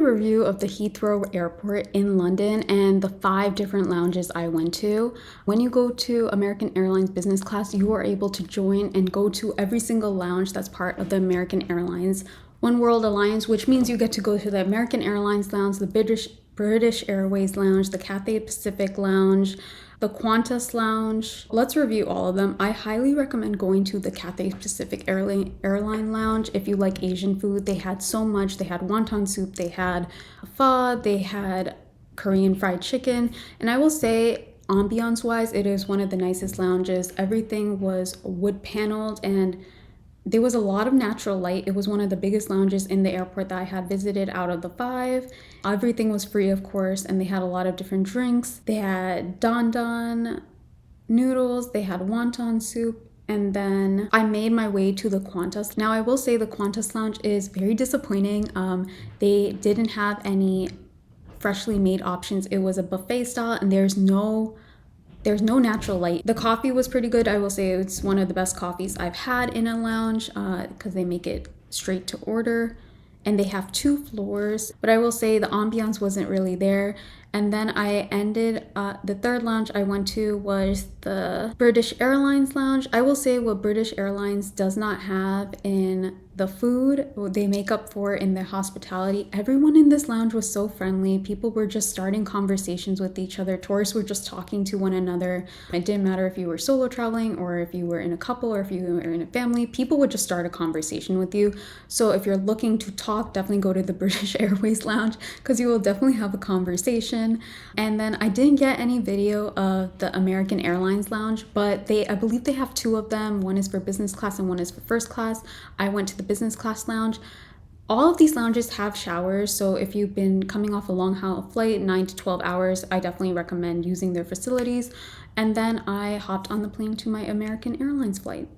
Review of the Heathrow Airport in London and the 5 different lounges I went to. When you go to American Airlines Business Class, you are able to join and go to every single lounge that's part of the American Airlines One World Alliance, which means you get to go to the American Airlines Lounge, the British Airways Lounge, the Cathay Pacific Lounge, the Qantas Lounge. Let's review all of them. I highly recommend going to the Cathay Pacific Airline Lounge if you like Asian food. They had so much. They had wonton soup, they had pho, they had Korean fried chicken. And I will say, ambiance wise, it is one of the nicest lounges. Everything was wood paneled and there was a lot of natural light. It was one of the biggest lounges in the airport that I had visited out of the 5. Everything was free, of course, and they had a lot of different drinks. They had don noodles, they had wonton soup, and then I made my way to the Qantas. Now, I will say the Qantas Lounge is very disappointing. They didn't have any freshly made options. It was a buffet style, and there's no natural light. The coffee was pretty good. I will say it's one of the best coffees I've had in a lounge because they make it straight to order and they have 2 floors. But I will say the ambiance wasn't really there. And then I ended, the 3rd lounge I went to was the British Airlines Lounge. I will say what British Airlines does not have in the food, they make up for in their hospitality. Everyone in this lounge was so friendly. People were just starting conversations with each other. Tourists were just talking to one another. It didn't matter if you were solo traveling or if you were in a couple or if you were in a family. People would just start a conversation with you. So if you're looking to talk, definitely go to the British Airways Lounge because you will definitely have a conversation. And then I didn't get any video of the American Airlines Lounge, but I believe they have 2 of them. One is for business class and one is for first class. I went to the business class lounge. All of these lounges have showers, so if you've been coming off a long haul flight, 9 to 12 hours, I definitely recommend using their facilities. And then I hopped on the plane to my American Airlines flight.